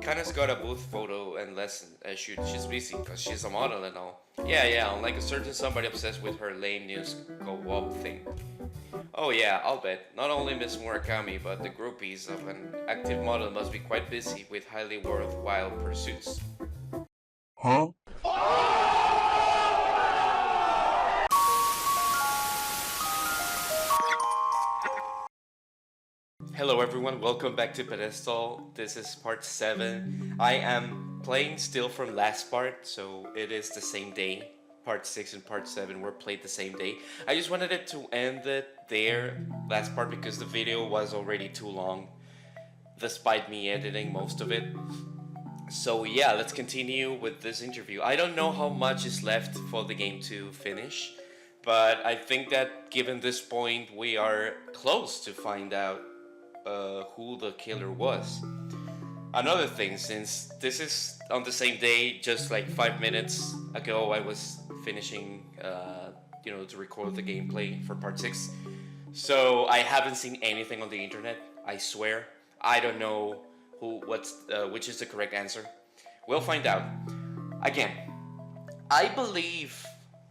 Hannah's got a booth photo and lesson shoot. She's busy because she's a model and all. Yeah, unlike a certain somebody obsessed with her lame news co-op thing. Oh yeah, I'll bet. Not only Miss Murakami, but the groupies of an active model must be quite busy with highly worthwhile pursuits. Huh? Hello everyone, welcome back to Pedestal. This is part 7. I am playing still from last part, so it is the same day. Part 6 and part 7 were played the same day. I just wanted it to end it there, last part, because the video was already too long, despite me editing most of it. So yeah, let's continue with this interview. I don't know how much is left for the game to finish, but I think that given this point we are close to find out who the killer was. Another thing, since this is on the same day, just like 5 minutes ago I was finishing to record the gameplay for part 6, so I haven't seen anything on the internet. I swear I don't know which is the correct answer. We'll find out. Again, I believe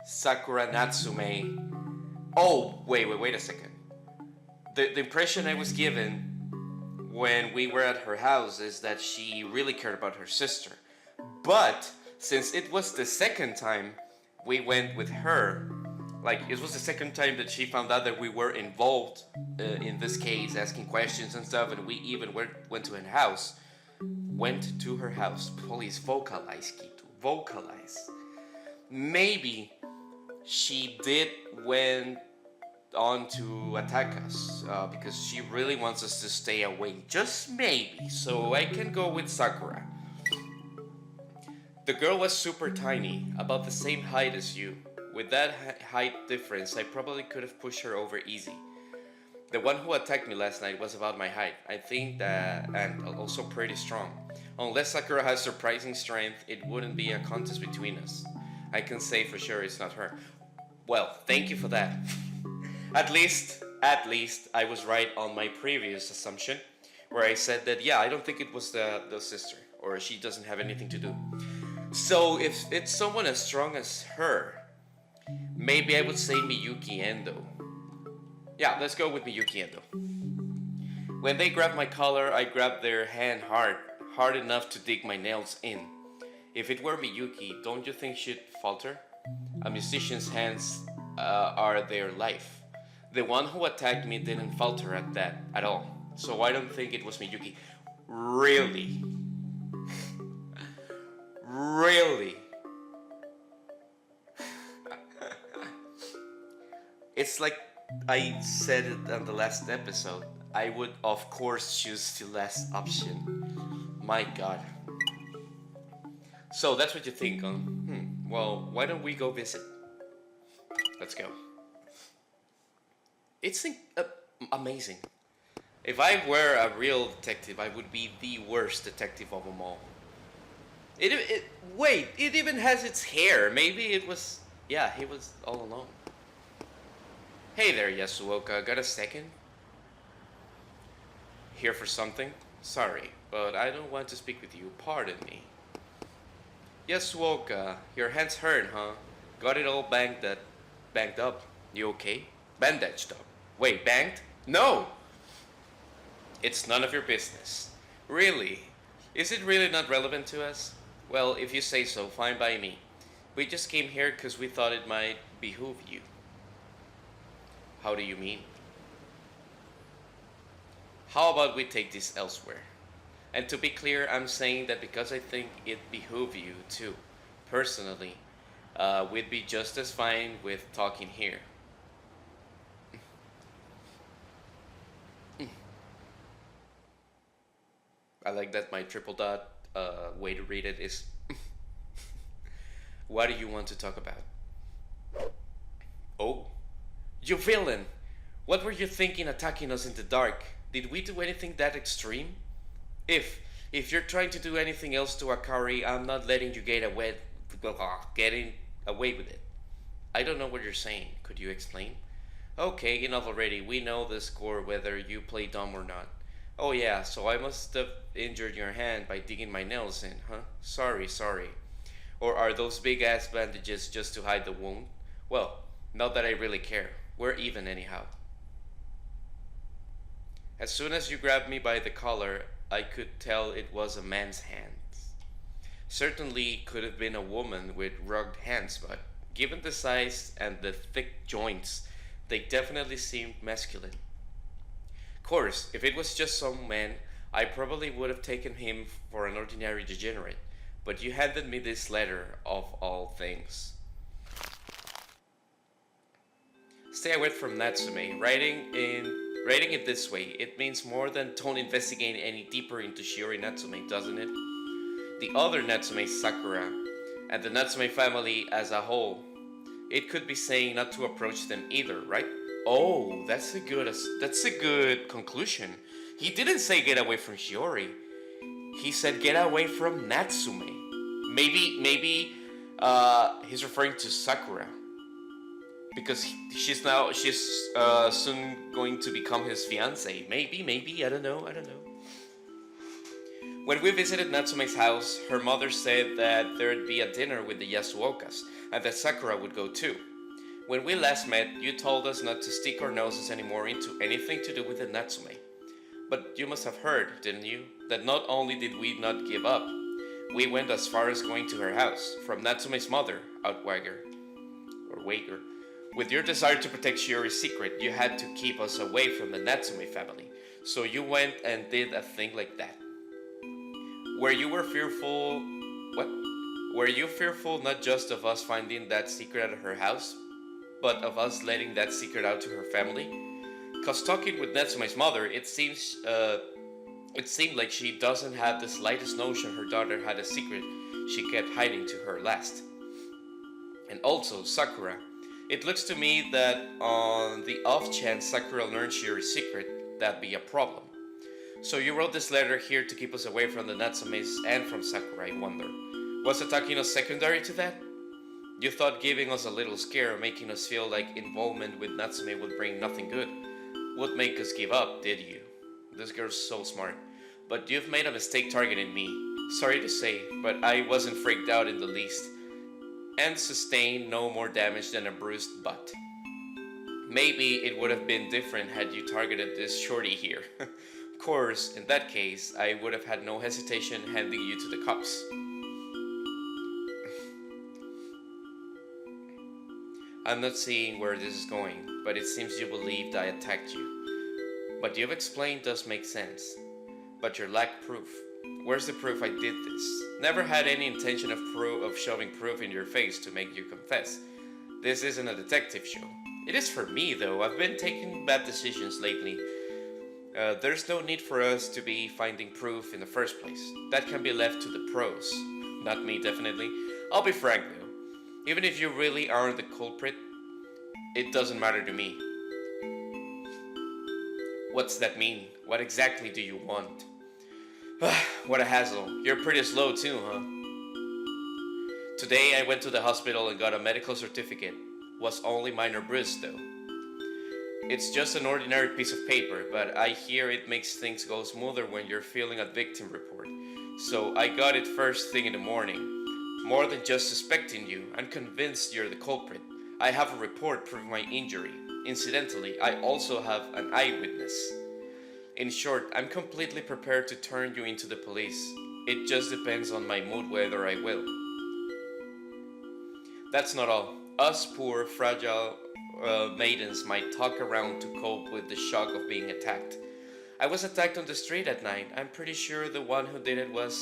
Sakura Natsume. Oh, wait a second. The impression I was given when we were at her house is that she really cared about her sister. But since it was the second time we went with her, like it was the second time that she found out that we were involved in this case, asking questions and stuff, and we even went to her house. Went to her house. Please vocalize, Kitu. Vocalize. Maybe she did went on to attack us because she really wants us to stay away. Just maybe. So I can go with Sakura. The girl was super tiny, about the same height as you. With that height difference, I probably could have pushed her over easy. The one who attacked me last night was about my height. I think that, and also pretty strong. Unless Sakura has surprising strength, it wouldn't be a contest between us. I can say for sure it's not her. Well, thank you for that. At least, I was right on my previous assumption, where I said that, yeah, I don't think it was the sister, or she doesn't have anything to do. So if it's someone as strong as her, maybe I would say Miyuki Endo. Yeah, let's go with Miyuki Endo. When they grabbed my collar, I grabbed their hand hard enough to dig my nails in. If it were Miyuki, don't you think she'd falter? A musician's hands are their life. The one who attacked me didn't falter at all. So I don't think it was Miyuki. Really? Really? It's like I said it on the last episode. I would of course choose the last option. My god. So that's what you think, huh? Well, why don't we go visit? Let's go. It's amazing. If I were a real detective, I would be the worst detective of them all. Wait, it even has its hair. Maybe it was, yeah, he was all alone. Hey there, Yasuoka, got a second? Here for something? Sorry, but I don't want to speak with you, pardon me. Yasuoka, your hands hurt, huh? Got it all banged up. You okay? Bandaged up. Wait, banged? No! It's none of your business. Really? Is it really not relevant to us? Well, if you say so, fine by me. We just came here because we thought it might behoove you. How do you mean? How about we take this elsewhere? And to be clear, I'm saying that because I think it behoove you too. Personally, we'd be just as fine with talking here. I like that my triple dot way to read it is what do you want to talk about? Oh, you villain! What were you thinking attacking us in the dark? Did we do anything that extreme? If you're trying to do anything else to Akari, I'm not letting you getting away with it. I don't know what you're saying. Could you explain? Okay, enough already. We know the score whether you play dumb or not. Oh yeah, so I must have injured your hand by digging my nails in, huh? Sorry, sorry. Or are those big ass bandages just to hide the wound? Well, not that I really care. We're even anyhow. As soon as you grabbed me by the collar, I could tell it was a man's hand. Certainly could have been a woman with rugged hands, but given the size and the thick joints, they definitely seemed masculine. Of course, if it was just some man, I probably would have taken him for an ordinary degenerate. But you handed me this letter of all things. Stay away from Natsume. Writing it this way, it means more than don't investigate any deeper into Shiori Natsume, doesn't it? The other Natsume Sakura, and the Natsume family as a whole. It could be saying not to approach them either, right? Oh, that's a good conclusion. He didn't say get away from Shiori. He said get away from Natsume. Maybe he's referring to Sakura because she's soon going to become his fiance. Maybe I don't know. When we visited Natsume's house, her mother said that there'd be a dinner with the Yasuokas and that Sakura would go too. When we last met, you told us not to stick our noses anymore into anything to do with the Natsume. But you must have heard, didn't you, that not only did we not give up, we went as far as going to her house, from Natsume's mother, Outwagger, or Wager. With your desire to protect Shiori's secret, you had to keep us away from the Natsume family. So you went and did a thing like that. Where you were fearful... What? Were you fearful not just of us finding that secret at her house, but of us letting that secret out to her family? Cause talking with Natsume's mother, it seemed like she doesn't have the slightest notion her daughter had a secret she kept hiding to her last. And also, Sakura. It looks to me that on the off chance Sakura learned Shiori's secret, that'd be a problem. So you wrote this letter here to keep us away from the Natsumes and from Sakura, I wonder. Was attacking us secondary to that? You thought giving us a little scare, making us feel like involvement with Natsume would bring nothing good, would make us give up, did you? This girl's so smart. But you've made a mistake targeting me. Sorry to say, but I wasn't freaked out in the least, and sustained no more damage than a bruised butt. Maybe it would have been different had you targeted this shorty here. Of course, in that case, I would have had no hesitation handing you to the cops. I'm not seeing where this is going, but it seems you believed I attacked you. What you've explained does make sense, but you lack proof. Where's the proof I did this? Never had any intention of showing proof in your face to make you confess. This isn't a detective show. It is for me, though. I've been taking bad decisions lately. There's no need for us to be finding proof in the first place. That can be left to the pros. Not me, definitely. I'll be frank, though. Even if you really aren't the culprit, it doesn't matter to me. What's that mean? What exactly do you want? What a hassle. You're pretty slow too, huh? Today I went to the hospital and got a medical certificate. Was only minor bruise though. It's just an ordinary piece of paper, but I hear it makes things go smoother when you're filling a victim report. So I got it first thing in the morning. More than just suspecting you, I'm convinced you're the culprit. I have a report proving my injury. Incidentally, I also have an eyewitness. In short, I'm completely prepared to turn you into the police. It just depends on my mood whether I will. That's not all. Us poor, fragile maidens might talk around to cope with the shock of being attacked. I was attacked on the street at night. I'm pretty sure the one who did it was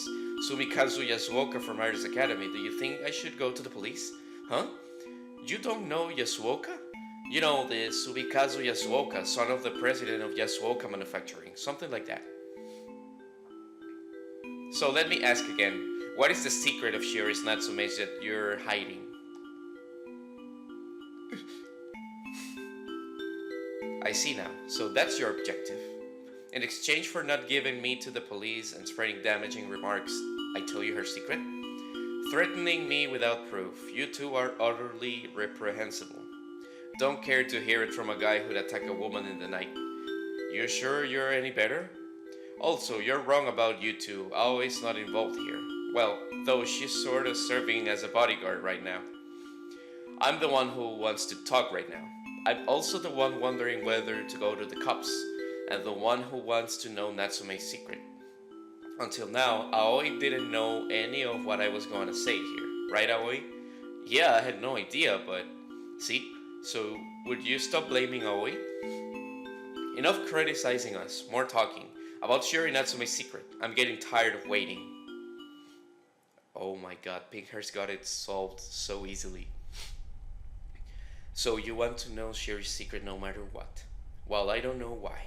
Sumikazu Yasuoka from Iris Academy. Do you think I should go to the police? Huh? You don't know Yasuoka? You know, the Sumikazu Yasuoka, son of the president of Yasuoka Manufacturing. Something like that. So let me ask again. What is the secret of Shiori's Natsume that you're hiding? I see now. So that's your objective. In exchange for not giving me to the police and spreading damaging remarks, I tell you her secret? Threatening me without proof. You two are utterly reprehensible. Don't care to hear it from a guy who'd attack a woman in the night. You sure you're any better? Also, you're wrong about you two. Aoi's not involved here. Well, though she's sort of serving as a bodyguard right now. I'm the one who wants to talk right now. I'm also the one wondering whether to go to the cops, and the one who wants to know Natsume's secret. Until now, Aoi didn't know any of what I was going to say here, right, Aoi? Yeah, I had no idea, but see? So, would you stop blaming Aoi? Enough criticizing us, more talking. About Shiori Natsume's secret. I'm getting tired of waiting. Oh my god, Pinkhair's got it solved so easily. So you want to know Shiori's secret no matter what? Well, I don't know why.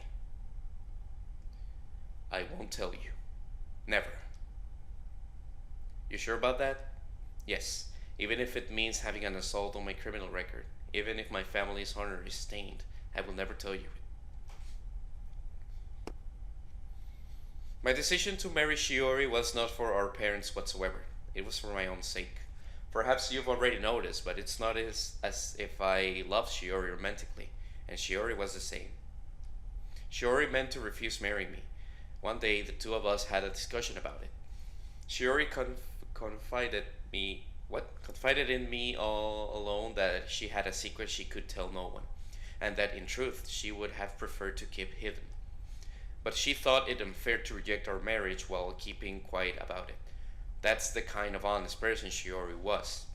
I won't tell you. Never. You sure about that? Yes, even if it means having an assault on my criminal record, even if my family's honor is stained, I will never tell you it. My decision to marry Shiori was not for our parents whatsoever. It was for my own sake. Perhaps you've already noticed, but it's not as if I loved Shiori romantically, and Shiori was the same. Shiori meant to refuse marrying me. One day, the two of us had a discussion about it. Shiori confided me confided in me all alone that she had a secret she could tell no one, and that in truth she would have preferred to keep hidden. But she thought it unfair to reject our marriage while keeping quiet about it. That's the kind of honest person Shiori was.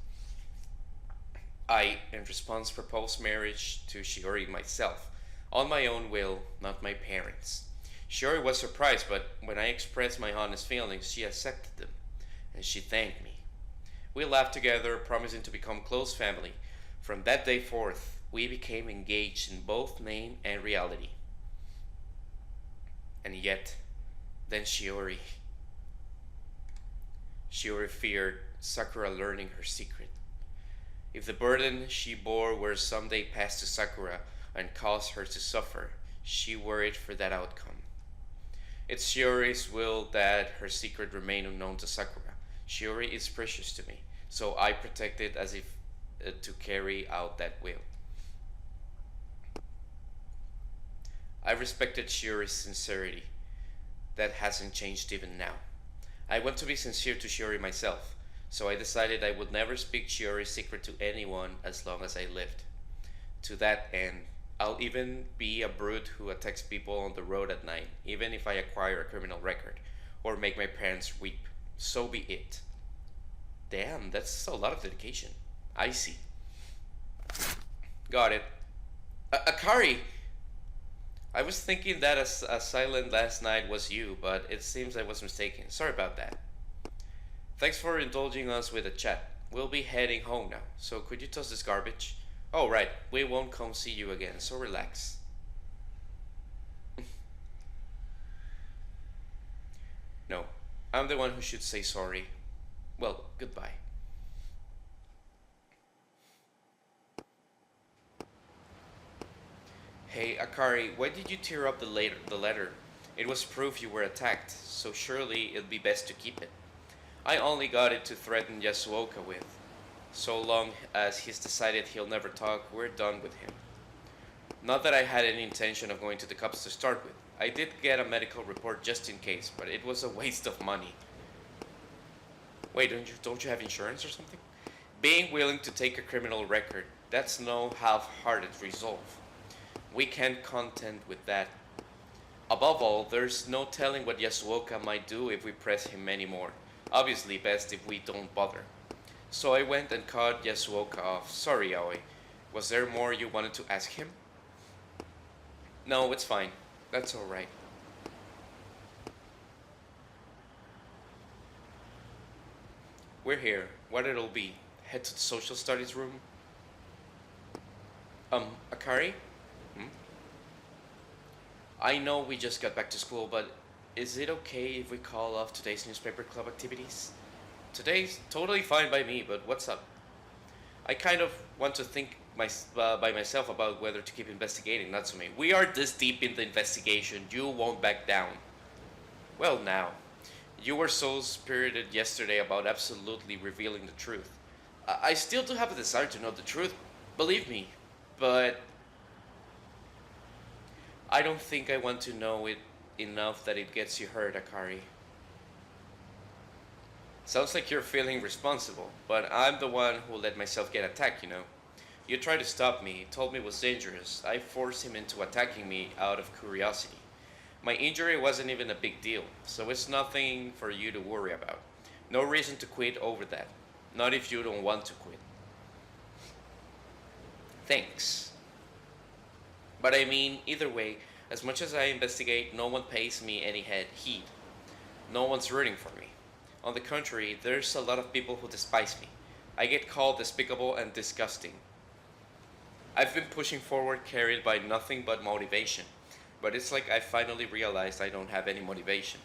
I, in response, proposed marriage to Shiori myself, on my own will, not my parents. Shiori was surprised, but when I expressed my honest feelings, she accepted them, and she thanked me. We laughed together, promising to become close family. From that day forth, we became engaged in both name and reality. And yet, then Shiori feared Sakura learning her secret. If the burden she bore were someday passed to Sakura and caused her to suffer, she worried for that outcome. It's Shiori's will that her secret remain unknown to Sakura. Shiori is precious to me, so I protect it as if to carry out that will. I respected Shiori's sincerity. That hasn't changed even now. I want to be sincere to Shiori myself, so I decided I would never speak Shiori's secret to anyone as long as I lived. To that end, I'll even be a brute who attacks people on the road at night, even if I acquire a criminal record, or make my parents weep. So be it. Damn, that's a lot of dedication. I see. Got it. Akari! I was thinking that a silent last night was you, but it seems I was mistaken. Sorry about that. Thanks for indulging us with a chat. We'll be heading home now, so could you toss this garbage? Oh, right, we won't come see you again, so relax. No, I'm the one who should say sorry. Well, goodbye. Hey, Akari, why did you tear up the letter? It was proof you were attacked, so surely it'd be best to keep it. I only got it to threaten Yasuoka with. So long as he's decided he'll never talk, we're done with him. Not that I had any intention of going to the cops to start with. I did get a medical report just in case, but it was a waste of money. Wait, don't you have insurance or something? Being willing to take a criminal record, that's no half-hearted resolve. We can't contend with that. Above all, there's no telling what Yasuoka might do if we press him anymore. Obviously best if we don't bother. So I went and cut Yasuoka off. Sorry, Aoi. Was there more you wanted to ask him? No, it's fine. That's alright. We're here. What it'll be? Head to the social studies room? Akari? Hmm? I know we just got back to school, but is it okay if we call off today's newspaper club activities? Today's totally fine by me, but what's up? I kind of want to think by myself about whether to keep investigating Natsume. We are this deep in the investigation, you won't back down. Well now, you were so spirited yesterday about absolutely revealing the truth. I still do have a desire to know the truth, believe me, but I don't think I want to know it enough that it gets you hurt, Akari. Sounds like you're feeling responsible, but I'm the one who let myself get attacked, you know. You tried to stop me, told me it was dangerous. I forced him into attacking me out of curiosity. My injury wasn't even a big deal, so it's nothing for you to worry about. No reason to quit over that. Not if you don't want to quit. Thanks. But I mean, either way, as much as I investigate, no one pays me any heed. No one's rooting for me. On the contrary, there's a lot of people who despise me. I get called despicable and disgusting. I've been pushing forward carried by nothing but motivation, but it's like I finally realized I don't have any motivation.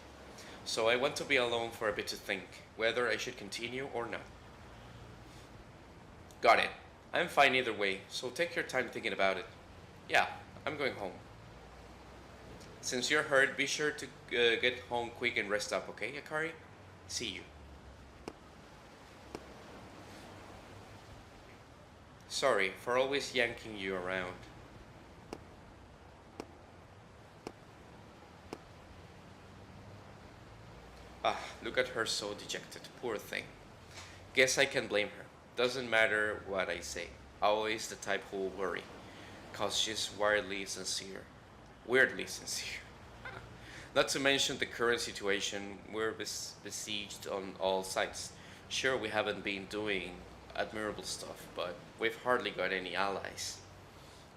So I want to be alone for a bit to think whether I should continue or not. Got it. I'm fine either way, so take your time thinking about it. Yeah, I'm going home. Since you're hurt, be sure to get home quick and rest up, okay, Akari? See you. Sorry for always yanking you around. Ah, look at her so dejected. Poor thing. Guess I can blame her. Doesn't matter what I say. Always the type who'll worry. Cause she's weirdly sincere. Weirdly sincere. Not to mention the current situation, we're besieged on all sides. Sure, we haven't been doing admirable stuff, but we've hardly got any allies.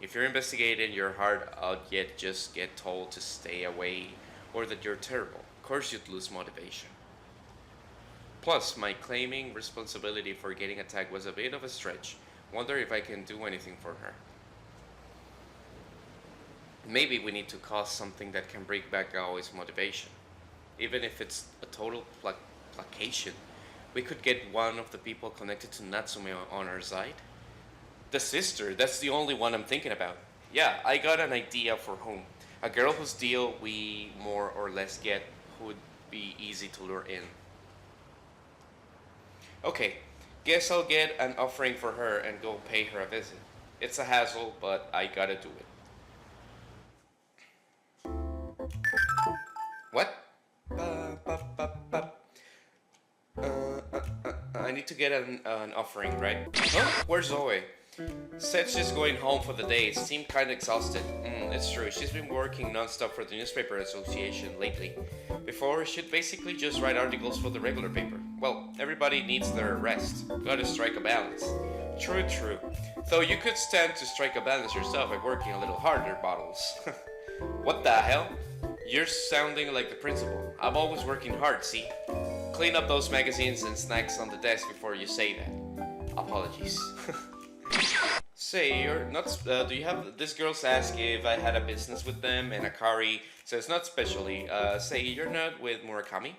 If you're investigating your heart out yet just get told to stay away or that you're terrible, of course you'd lose motivation. Plus, my claiming responsibility for getting attacked was a bit of a stretch. Wonder if I can do anything for her. Maybe we need to cause something that can bring back Aoi's motivation. Even if it's a total placation. We could get one of the people connected to Natsume on our side. The sister, that's the only one I'm thinking about. Yeah, I got an idea for whom. A girl whose deal we more or less get would be easy to lure in. Okay, guess I'll get an offering for her and go pay her a visit. It's a hassle, but I gotta do it. What? I need to get an offering, right? Oh, where's Zoe? Said she's going home for the day. Seemed kinda exhausted. It's true. She's been working non-stop for the newspaper association lately. Before, she'd basically just write articles for the regular paper. Well, everybody needs their rest. Gotta strike a balance. True, true. Though you could stand to strike a balance yourself by working a little harder, Bottles. What the hell? You're sounding like the principal. I'm always working hard, see? Clean up those magazines and snacks on the desk before you say that. Apologies. Say, you're not. Do you have. This girl's asked if I had a business with them, and Akari says not specially. Say, you're not with Murakami?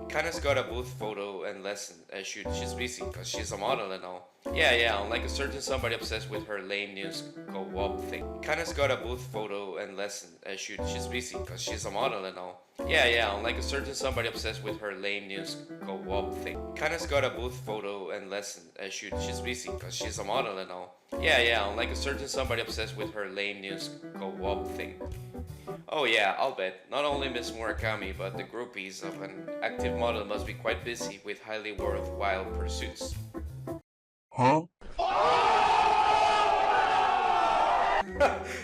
Kana's got a booth photo and lesson. Shoot, she's busy because she's a model and all. Yeah, unlike a certain somebody obsessed with her lame news co-op thing. Kana's got a booth photo and lesson. Shoot, she's busy because she's a model and all. Yeah, unlike a certain somebody obsessed with her lame news co-op thing. Kana's got a booth photo and lesson. Shoot, she's busy because she's a model and all. Yeah, unlike a certain somebody obsessed with her lame news co-op thing. Oh yeah, I'll bet. Not only Miss Murakami, but the groupies of an active model must be quite busy with highly worthwhile pursuits. Huh?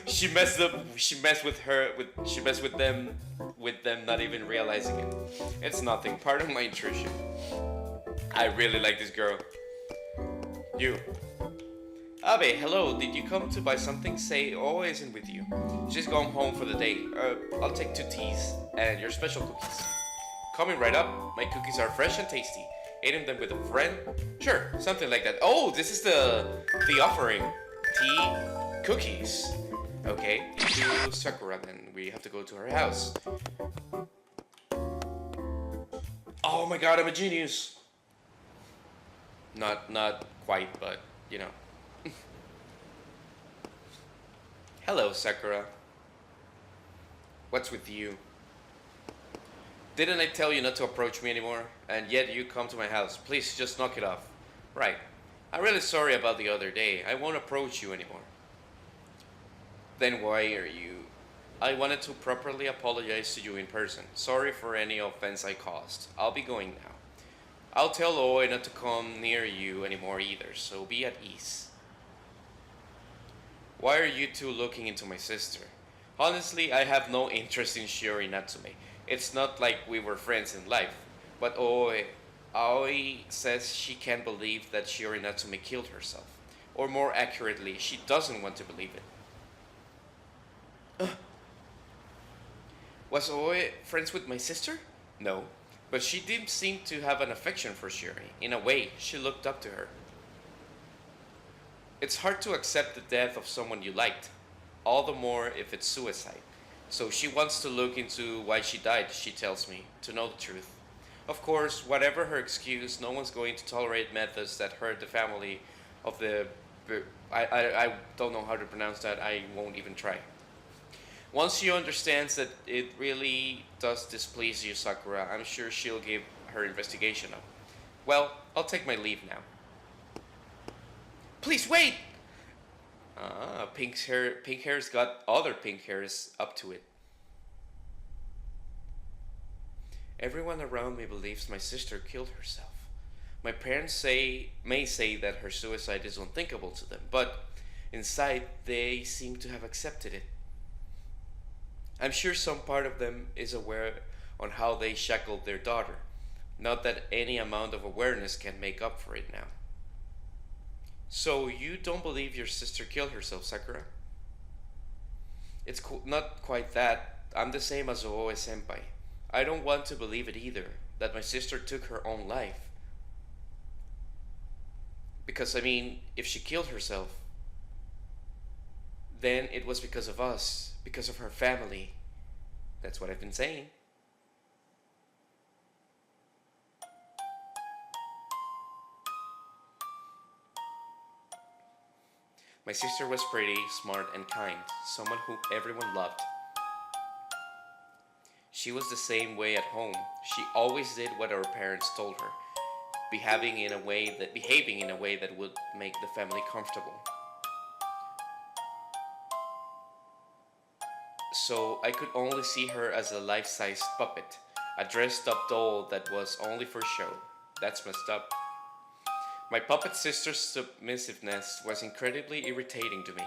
She messed up. She messed with her. She messed with them not even realizing it. It's nothing. Part of my intrusion. I really like this girl. You. Abe, hello. Did you come to buy something? Say, oh, isn't with you. She's going home for the day. I'll take 2 teas and your special cookies. Coming right up. My cookies are fresh and tasty. Eating them with a friend? Sure, something like that. Oh, this is the offering. Tea, cookies. Okay, to Sakura then. We have to go to her house. Oh my god, I'm a genius. Not quite, but you know. Hello, Sakura. What's with you? Didn't I tell you not to approach me anymore? And yet you come to my house. Please just knock it off. Right. I'm really sorry about the other day. I won't approach you anymore. Then why are you... I wanted to properly apologize to you in person. Sorry for any offense I caused. I'll be going now. I'll tell Oe not to come near you anymore either, so be at ease. Why are you two looking into my sister? Honestly, I have no interest in Shiori Natsume. It's not like we were friends in life. But Aoi says she can't believe that Shiori Natsume killed herself. Or more accurately, she doesn't want to believe it. Was Oe friends with my sister? No, but she did seem to have an affection for Shiori. In a way, she looked up to her. It's hard to accept the death of someone you liked, all the more if it's suicide. So she wants to look into why she died, she tells me, to know the truth. Of course, whatever her excuse, no one's going to tolerate methods that hurt the family of the. I don't know how to pronounce that, I won't even try. Once she understands that it really does displease you, Sakura, I'm sure she'll give her investigation up. Well, I'll take my leave now. Please wait! Pink hair's got other pink hairs up to it. Everyone around me believes my sister killed herself. My parents may say that her suicide is unthinkable to them, but inside they seem to have accepted it. I'm sure some part of them is aware on how they shackled their daughter. Not that any amount of awareness can make up for it now. So you don't believe your sister killed herself, Sakura? It's not quite that. I'm the same as Ooe Senpai. I don't want to believe it either, that my sister took her own life. Because, I mean, if she killed herself, then it was because of us, because of her family. That's what I've been saying. My sister was pretty, smart, and kind, someone who everyone loved. She was the same way at home. She always did what our parents told her, behaving in a way that would make the family comfortable. So I could only see her as a life-sized puppet, a dressed-up doll that was only for show. That's messed up. My puppet sister's submissiveness was incredibly irritating to me.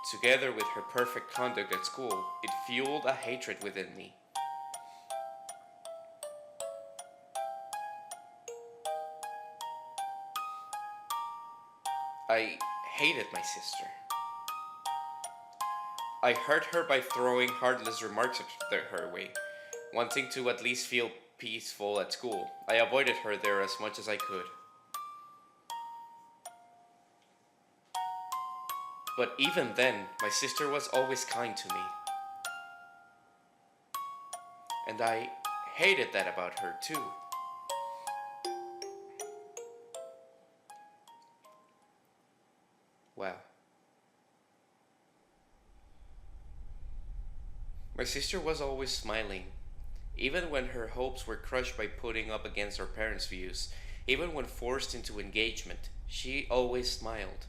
Together with her perfect conduct at school, it fueled a hatred within me. I hated my sister. I hurt her by throwing heartless remarks at her way, wanting to at least feel peaceful at school. I avoided her there as much as I could. But even then, my sister was always kind to me. And I hated that about her too. Wow. My sister was always smiling, even when her hopes were crushed by putting up against our parents' views, even when forced into engagement, she always smiled.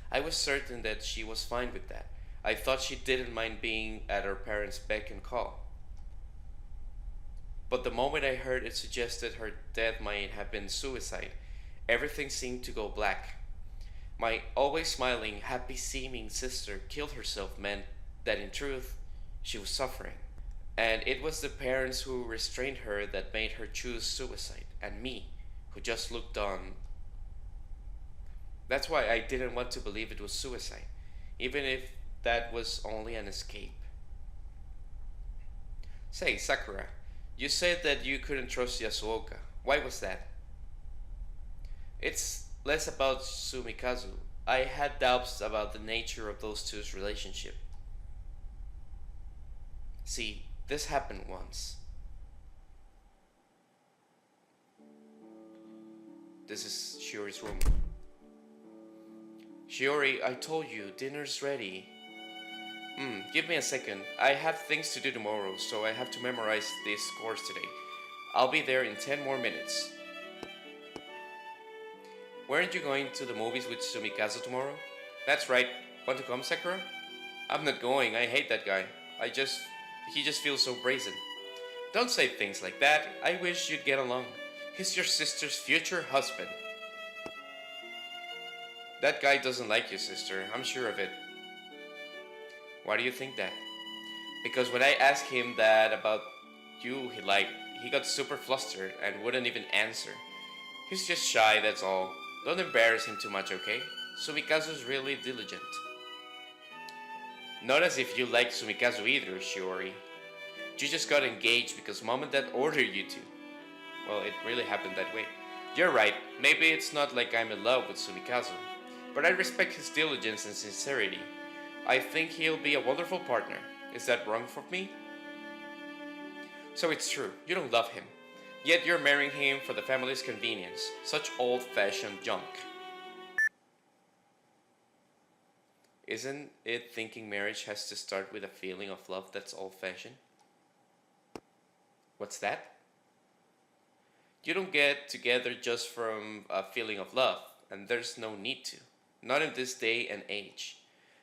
I was certain that she was fine with that. I thought she didn't mind being at her parents' beck and call. But the moment I heard it suggested her death might have been suicide, everything seemed to go black. My always smiling, happy seeming sister killed herself meant that in truth, she was suffering. And it was the parents who restrained her that made her choose suicide, and me, who just looked on. That's why I didn't want to believe it was suicide, even if that was only an escape. Say, Sakura, you said that you couldn't trust Yasuoka. Why was that? It's less about Sumikazu. I had doubts about the nature of those two's relationship. See, this happened once. This is Shiori's room. Shiori, I told you, dinner's ready. Give me a second. I have things to do tomorrow, so I have to memorize these scores today. I'll be there in 10 more minutes. Weren't you going to the movies with Sumikazu tomorrow? That's right. Want to come, Sakura? I'm not going. I hate that guy. I just he just feels so brazen. Don't say things like that. I wish you'd get along. He's your sister's future husband. That guy doesn't like you, sister. I'm sure of it. Why do you think that? Because when I asked him that about you, he got super flustered and wouldn't even answer. He's just shy, that's all. Don't embarrass him too much, okay? Sumikazu's really diligent. Not as if you like Sumikazu either, Shiori. You just got engaged because mom and dad ordered you to. Well, it really happened that way. You're right, maybe it's not like I'm in love with Sumikazu, but I respect his diligence and sincerity. I think he'll be a wonderful partner. Is that wrong for me? So it's true, you don't love him. Yet you're marrying him for the family's convenience. Such old-fashioned junk. Isn't it thinking marriage has to start with a feeling of love that's old-fashioned? What's that? You don't get together just from a feeling of love, and there's no need to. Not in this day and age.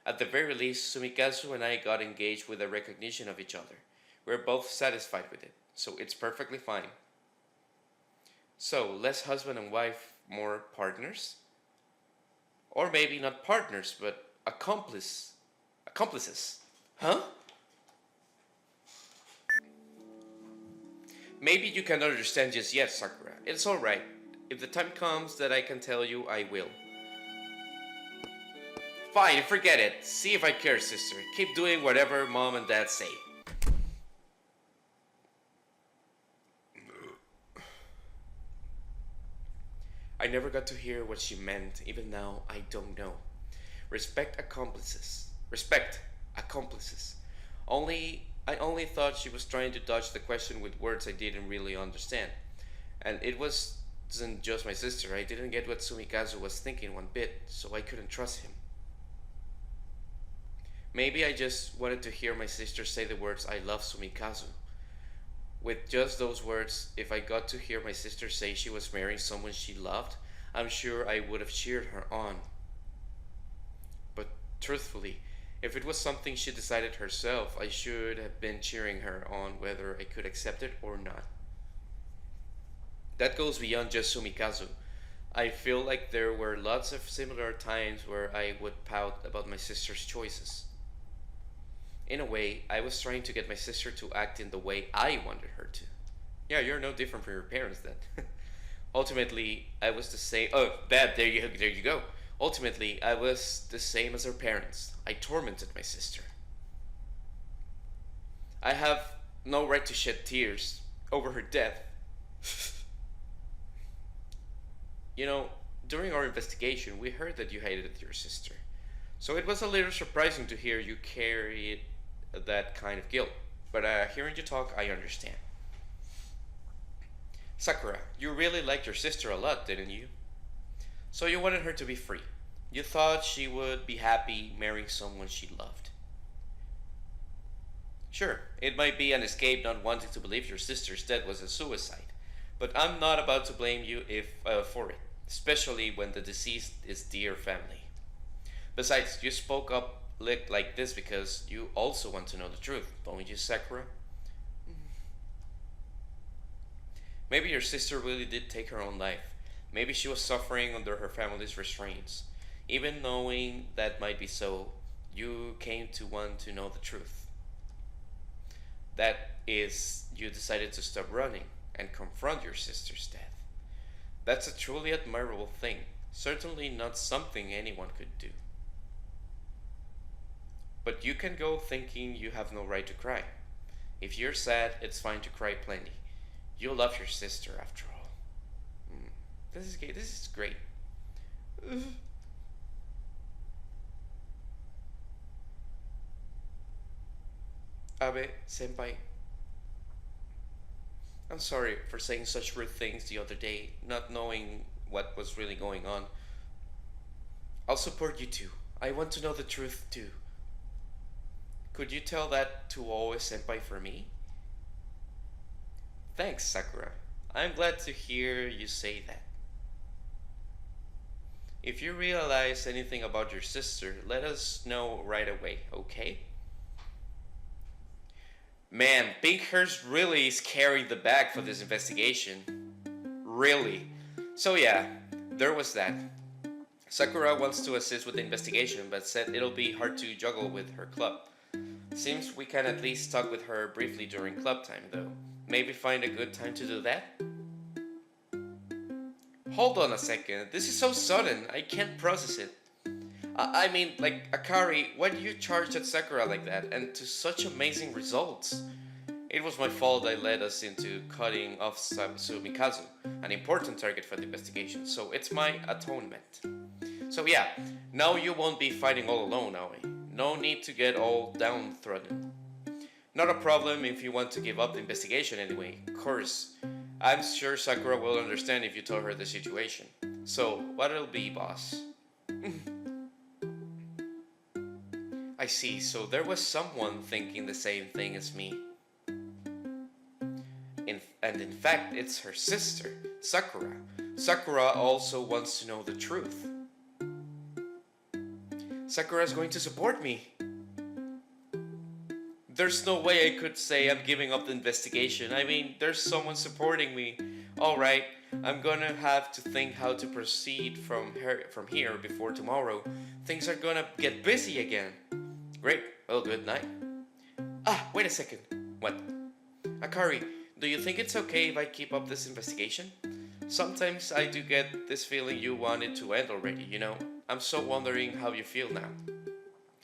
At the very least, Sumikazu and I got engaged with a recognition of each other. We're both satisfied with it, so it's perfectly fine. So, less husband and wife, more partners? Or maybe not partners, but accomplices. Huh? Maybe you cannot understand just yet, Sakura. It's alright. If the time comes that I can tell you, I will. Fine, forget it. See if I care, sister. Keep doing whatever mom and dad say. I never got to hear what she meant. Even now, I don't know. Respect accomplices. Respect accomplices. I only thought she was trying to dodge the question with words I didn't really understand. And it wasn't just my sister. I didn't get what Sumikazu was thinking one bit, so I couldn't trust him. Maybe I just wanted to hear my sister say the words I love Sumikazu. With just those words, if I got to hear my sister say she was marrying someone she loved, I'm sure I would have cheered her on. But truthfully, if it was something she decided herself, I should have been cheering her on whether I could accept it or not. That goes beyond just Sumikazu. I feel like there were lots of similar times where I would pout about my sister's choices. In a way, I was trying to get my sister to act in the way I wanted her to. Yeah, you're no different from your parents then. Ultimately, I was the same. Oh, there you go. Ultimately, I was the same as her parents. I tormented my sister. I have no right to shed tears over her death. You know, during our investigation, we heard that you hated your sister. So it was a little surprising to hear you carry that kind of guilt. But hearing you talk, I understand. Sakura, you really liked your sister a lot, didn't you? So you wanted her to be free. You thought she would be happy marrying someone she loved. Sure, it might be an escape not wanting to believe your sister's death was a suicide, but I'm not about to blame you for it, especially when the deceased is dear family. Besides, you spoke up like this because you also want to know the truth, don't you, Sakura? Maybe your sister really did take her own life. Maybe she was suffering under her family's restraints. Even knowing that might be so, you came to want to know the truth. That is, you decided to stop running and confront your sister's death. That's a truly admirable thing. Certainly not something anyone could do. But you can go thinking you have no right to cry. If you're sad, it's fine to cry plenty. You love your sister after all. This is great. This is great. Abe, senpai, I'm sorry for saying such rude things the other day, not knowing what was really going on. I'll support you too. I want to know the truth too. Could you tell that to Oe senpai for me? Thanks, Sakura. I'm glad to hear you say that. If you realize anything about your sister, let us know right away, okay? Man, Pinkhurst really is carrying the bag for this investigation. Really. So yeah, there was that. Sakura wants to assist with the investigation, but said it'll be hard to juggle with her club. Seems we can at least talk with her briefly during club time, though. Maybe find a good time to do that? Hold on a second, this is so sudden, I can't process it. I mean, like, Akari, why do you charge at Sakura like that, and to such amazing results? It was my fault I led us into cutting off Sumikazu, an important target for the investigation, so it's my atonement. So yeah, now you won't be fighting all alone, Aoi. No need to get all downtrodden. Not a problem if you want to give up the investigation anyway, of course. I'm sure Sakura will understand if you tell her the situation. So, what'll be, boss? I see, so there was someone thinking the same thing as me. And in fact, it's her sister, Sakura. Sakura also wants to know the truth. Sakura's going to support me. There's no way I could say I'm giving up the investigation. I mean, there's someone supporting me. Alright, I'm gonna have to think how to proceed from here before tomorrow. Things are gonna get busy again. Great, well, good night. Ah, wait a second. What? Akari, do you think it's okay if I keep up this investigation? Sometimes I do get this feeling you want it to end already, you know? I'm so wondering how you feel now.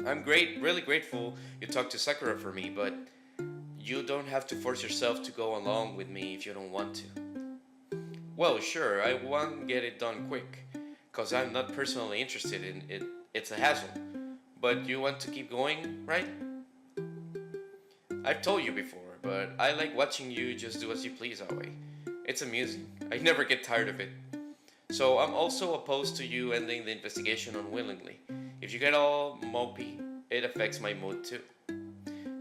I'm really grateful you talked to Sakura for me, but you don't have to force yourself to go along with me if you don't want to. Well, sure, I want to get it done quick, cause I'm not personally interested in it. It's a hassle. But you want to keep going, right? I've told you before, but I like watching you just do as you please, Aoi. It's amusing. I never get tired of it. So I'm also opposed to you ending the investigation unwillingly. If you get all mopey, it affects my mood too.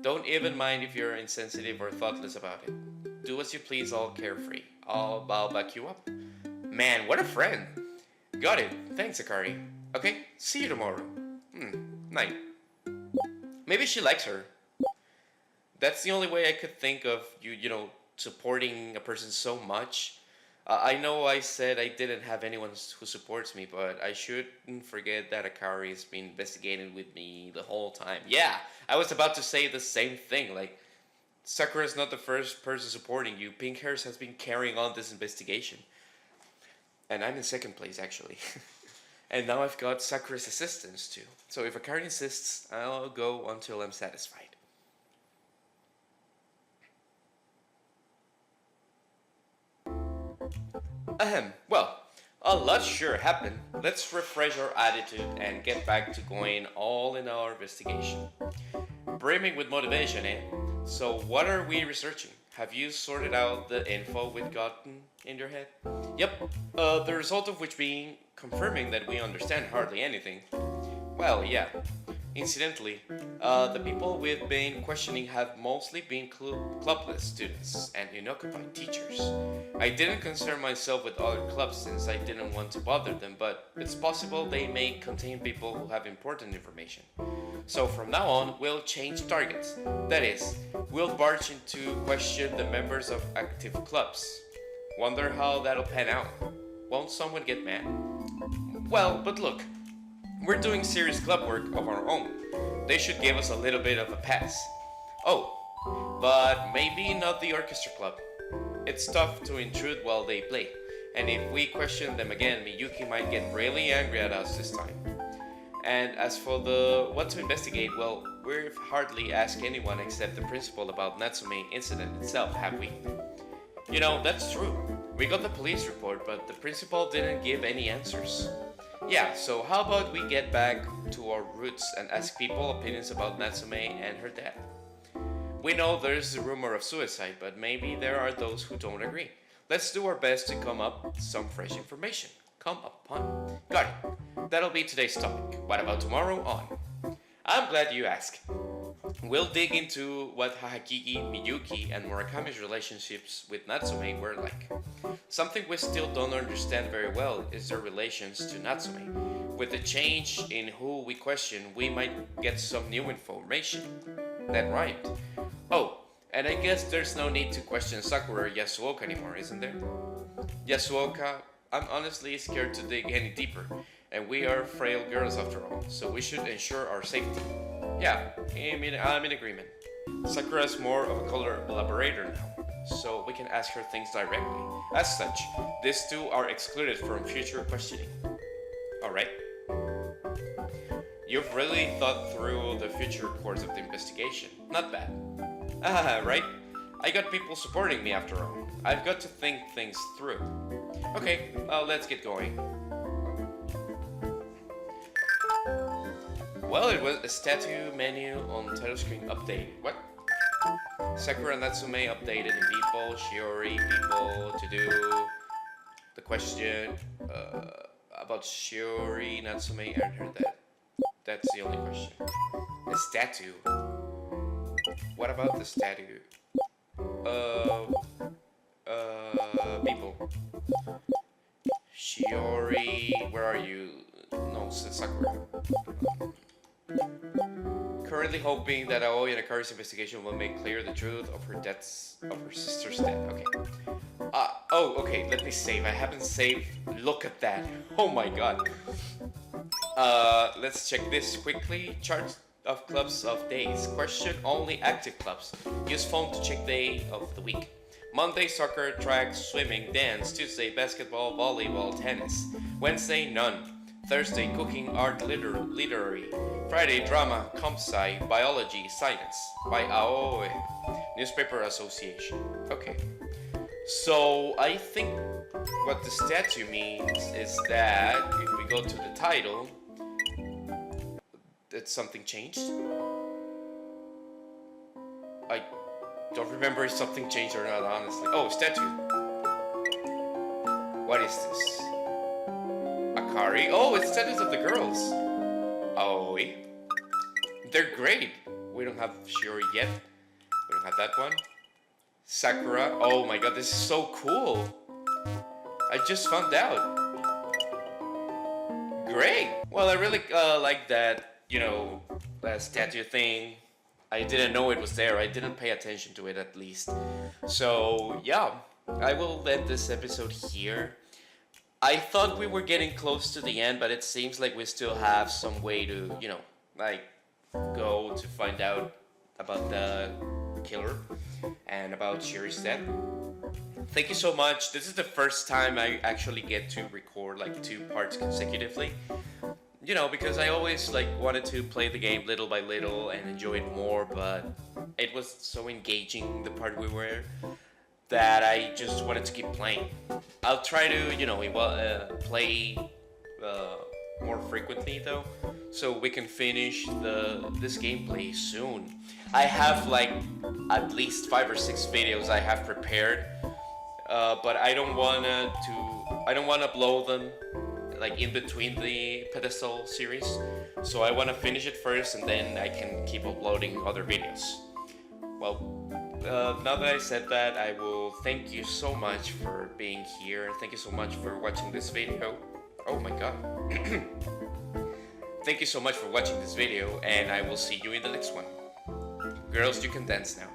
Don't even mind if you're insensitive or thoughtless about it. Do as you please, all carefree. I'll back you up. Man, what a friend! Got it. Thanks, Akari. Okay, see you tomorrow. Night. Maybe she likes her. That's the only way I could think of you know, supporting a person so much. I know I said I didn't have anyone who supports me, but I shouldn't forget that Akari has been investigating with me the whole time. Yeah, I was about to say the same thing. Like, Sakura's not the first person supporting you. Pink Hairs has been carrying on this investigation. And I'm in second place, actually. And now I've got Sakura's assistance, too. So if Akari insists, I'll go until I'm satisfied. Well, a lot sure happened. Let's refresh our attitude and get back to going all in our investigation. Brimming with motivation, eh? So what are we researching? Have you sorted out the info we've gotten in your head? Yep, the result of which being confirming that we understand hardly anything. Well, yeah. Incidentally, the people we've been questioning have mostly been clubless students and unoccupied teachers. I didn't concern myself with other clubs since I didn't want to bother them, but it's possible they may contain people who have important information. So from now on, we'll change targets. That is, we'll barge in to question the members of active clubs. Wonder how that'll pan out. Won't someone get mad? Well, but look. We're doing serious club work of our own. They should give us a little bit of a pass. Oh, but maybe not the orchestra club. It's tough to intrude while they play, and if we question them again, Miyuki might get really angry at us this time. And as for the what to investigate, well, we've hardly asked anyone except the principal about Natsume incident itself, have we? You know, that's true. We got the police report, but the principal didn't give any answers. Yeah, so how about we get back to our roots and ask people opinions about Natsume and her dad? We know there's a rumor of suicide, but maybe there are those who don't agree. Let's do our best to come up with some fresh information. Come upon. Got it. That'll be today's topic. What about tomorrow on? I'm glad you asked. We'll dig into what Hahakigi, Miyuki, and Murakami's relationships with Natsume were like. Something we still don't understand very well is their relations to Natsume. With the change in who we question, we might get some new information. That right. Oh, And I guess there's no need to question Sakura or Yasuoka anymore, isn't there? Yasuoka, I'm honestly scared to dig any deeper, and we are frail girls after all, so we should ensure our safety. Yeah, I'm in agreement. Sakura's more of a collaborator now, so we can ask her things directly. As such, these two are excluded from future questioning. Alright? You've really thought through the future course of the investigation. Not bad. Ah, right? I got people supporting me after all. I've got to think things through. Okay, let's get going. Well, it was a statue menu on title screen updated. What? Sakura Natsume updated in people, Shiori people to do the question about Shiori Natsume. I heard that. That's the only question. The statue. What about the statue? People. Shiori, where are you? No, Sakura. Currently hoping that Aoi and Akari's investigation will make clear the truth of her deaths, of her sister's death. Okay. Okay, let me save. I haven't saved. Look at that. Oh my god. Let's check this quickly. Chart of clubs of days. Question only active clubs. Use phone to check day of the week. Monday, soccer, track, swimming, dance. Tuesday, basketball, volleyball, tennis. Wednesday, none. Thursday, cooking, art, literary. Friday, drama, comp sci, biology, science. By Aoi. Newspaper Association. Okay. So, I think what the statue means is that if we go to the title, that something changed. I don't remember if something changed or not, honestly. Oh, statue. What is this? Akari? Oh, it's statues of the girls. Oh, they're great. We don't have Shiori yet. We don't have that one. Sakura. Oh my god, this is so cool. I just found out. Great. Well, I really like that, that statue thing. I didn't know it was there. I didn't pay attention to it at least. So, yeah. I will end this episode here. I thought we were getting close to the end, but it seems like we still have some way to, go to find out about the killer and about Shiori's death. Thank you so much. This is the first time I actually get to record like 2 parts consecutively. Because I always wanted to play the game little by little and enjoy it more, but it was so engaging, the part we were, that I just wanted to keep playing. I'll try to, play more frequently though, so we can finish this gameplay soon. I have at least 5 or 6 videos I have prepared, but I don't wanna upload them in between the Pedestal series. So I wanna finish it first, and then I can keep uploading other videos. Well, now that I said that, I will thank you so much for being here. Thank you so much for watching this video. Oh my god. Thank you so much for watching this video, and I will see you in the next one. Girls, you can dance now.